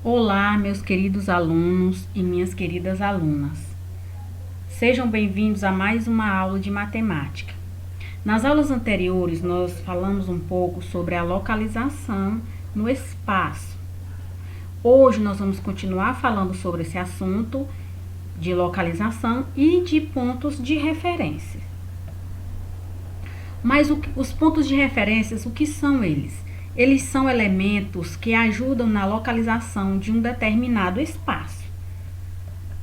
Olá, meus queridos alunos e minhas queridas alunas. Sejam bem-vindos a mais uma aula de matemática. Nas aulas anteriores, nós falamos um pouco sobre a localização no espaço. Hoje nós vamos continuar falando sobre esse assunto de localização e de pontos de referência. Mas os pontos de referência, o que são eles? Eles são elementos que ajudam na localização de um determinado espaço.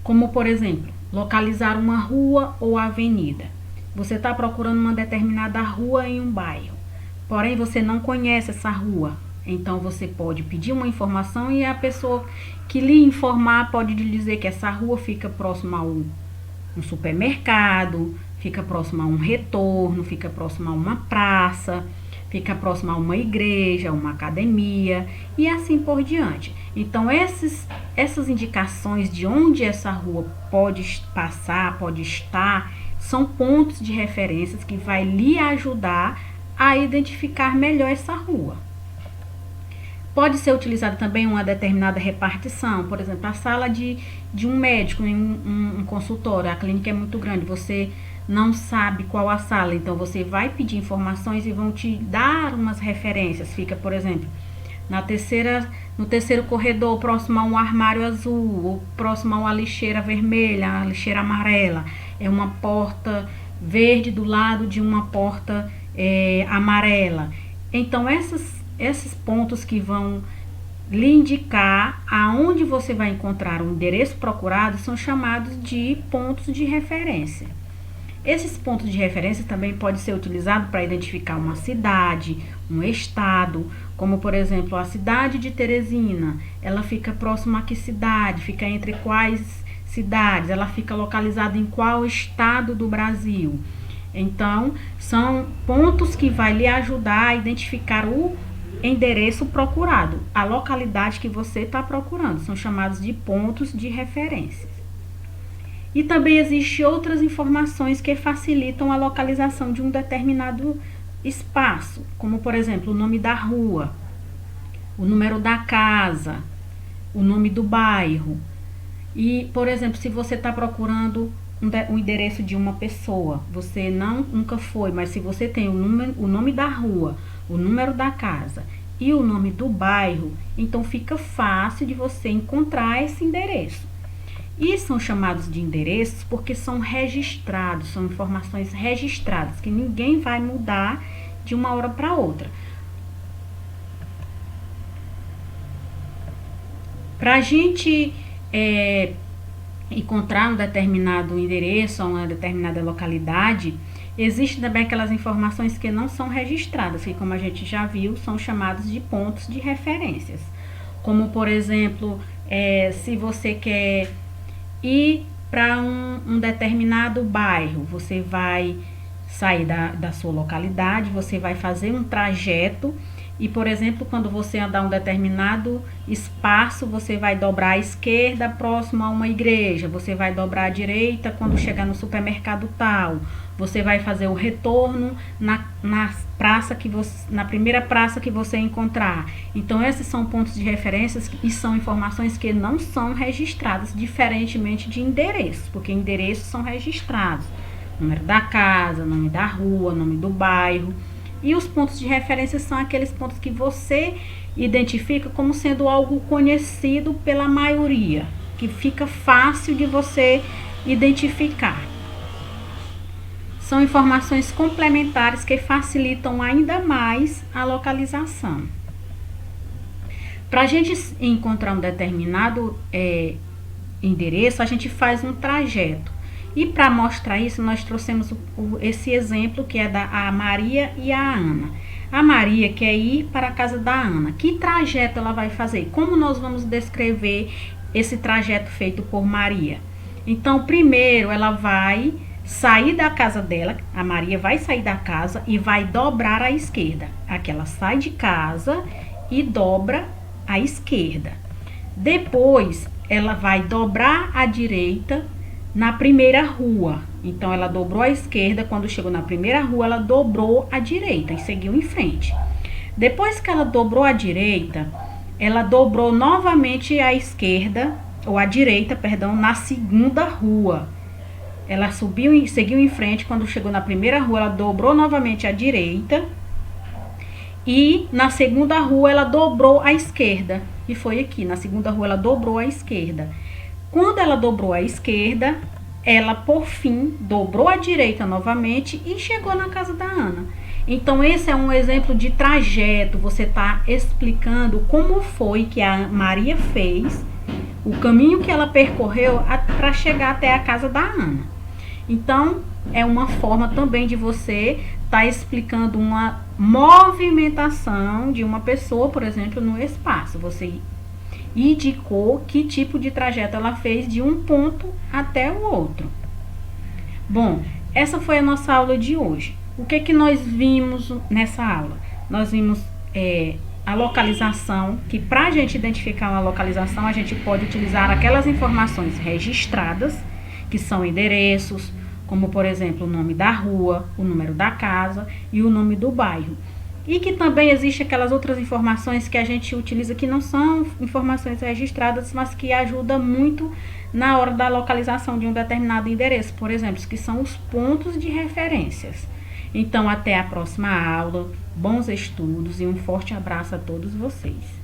Como, por exemplo, localizar uma rua ou avenida. Você está procurando uma determinada rua em um bairro, porém você não conhece essa rua. Então você pode pedir uma informação e a pessoa que lhe informar pode lhe dizer que essa rua fica próxima a um supermercado, fica próxima a um retorno, fica próxima a uma praça, fica próximo a uma igreja, uma academia e assim por diante. Então, essas indicações de onde essa rua pode passar, pode estar, são pontos de referências que vai lhe ajudar a identificar melhor essa rua. Pode ser utilizada também uma determinada repartição, por exemplo, a sala de um médico em um consultório, a clínica é muito grande, você não sabe qual a sala, então você vai pedir informações e vão te dar umas referências. Fica, por exemplo, no terceiro corredor, próximo a um armário azul, ou próximo a uma lixeira vermelha, a lixeira amarela. É uma porta verde do lado de uma porta amarela. Então, esses pontos que vão lhe indicar aonde você vai encontrar o endereço procurado são chamados de pontos de referência. Esses pontos de referência também podem ser utilizados para identificar uma cidade, um estado, como por exemplo a cidade de Teresina. Ela fica próxima a que cidade? Fica entre quais cidades? Ela fica localizada em qual estado do Brasil? Então, são pontos que vai lhe ajudar a identificar o endereço procurado, a localidade que você está procurando. São chamados de pontos de referência. E também existem outras informações que facilitam a localização de um determinado espaço, como por exemplo o nome da rua, o número da casa, o nome do bairro. E, por exemplo, se você está procurando o endereço de uma pessoa, você nunca foi, mas se você tem o nome da rua, o número da casa e o nome do bairro, então fica fácil de você encontrar esse endereço. E são chamados de endereços porque são registrados, são informações registradas, que ninguém vai mudar de uma hora para outra. Para a gente encontrar um determinado endereço ou uma determinada localidade, existem também aquelas informações que não são registradas, que como a gente já viu, são chamados de pontos de referências. Como, por exemplo, se você quer ir para um determinado bairro, você vai sair da sua localidade, você vai fazer um trajeto e, por exemplo, quando você andar um determinado espaço, você vai dobrar à esquerda próximo a uma igreja, você vai dobrar à direita quando chegar no supermercado tal, você vai fazer o retorno na primeira praça que você encontrar. Então, esses são pontos de referências e são informações que não são registradas, diferentemente de endereços, porque endereços são registrados. Número da casa, nome da rua, nome do bairro. E os pontos de referência são aqueles pontos que você identifica como sendo algo conhecido pela maioria, que fica fácil de você identificar. São informações complementares que facilitam ainda mais a localização. Para a gente encontrar um determinado endereço, a gente faz um trajeto. E para mostrar isso, nós trouxemos esse exemplo que é da Maria e a Ana. A Maria quer ir para a casa da Ana. Que trajeto ela vai fazer? Como nós vamos descrever esse trajeto feito por Maria? Então, primeiro ela vai sair da casa dela, a Maria vai sair da casa e vai dobrar à esquerda. Aqui ela sai de casa e dobra à esquerda. Depois, ela vai dobrar à direita na primeira rua. Então, ela dobrou à esquerda, quando chegou na primeira rua, ela dobrou à direita e seguiu em frente. Depois que ela dobrou à direita, ela dobrou novamente à esquerda, ou à direita, perdão, na segunda rua. Ela subiu e seguiu em frente. Quando chegou na primeira rua, ela dobrou novamente à direita. E na segunda rua, ela dobrou à esquerda. E foi aqui, na segunda rua, ela dobrou à esquerda. Quando ela dobrou à esquerda, ela, por fim, dobrou à direita novamente e chegou na casa da Ana. Então, esse é um exemplo de trajeto. Você está explicando como foi que a Maria fez, o caminho que ela percorreu para chegar até a casa da Ana. Então, é uma forma também de você estar explicando uma movimentação de uma pessoa, por exemplo, no espaço. Você indicou que tipo de trajeto ela fez de um ponto até o outro. Bom, essa foi a nossa aula de hoje. O que nós vimos nessa aula? Nós vimos a localização, que para a gente identificar uma localização, a gente pode utilizar aquelas informações registradas, que são endereços, como por exemplo o nome da rua, o número da casa e o nome do bairro. E que também existe aquelas outras informações que a gente utiliza que não são informações registradas, mas que ajudam muito na hora da localização de um determinado endereço, por exemplo, que são os pontos de referências. Então, até a próxima aula, bons estudos e um forte abraço a todos vocês.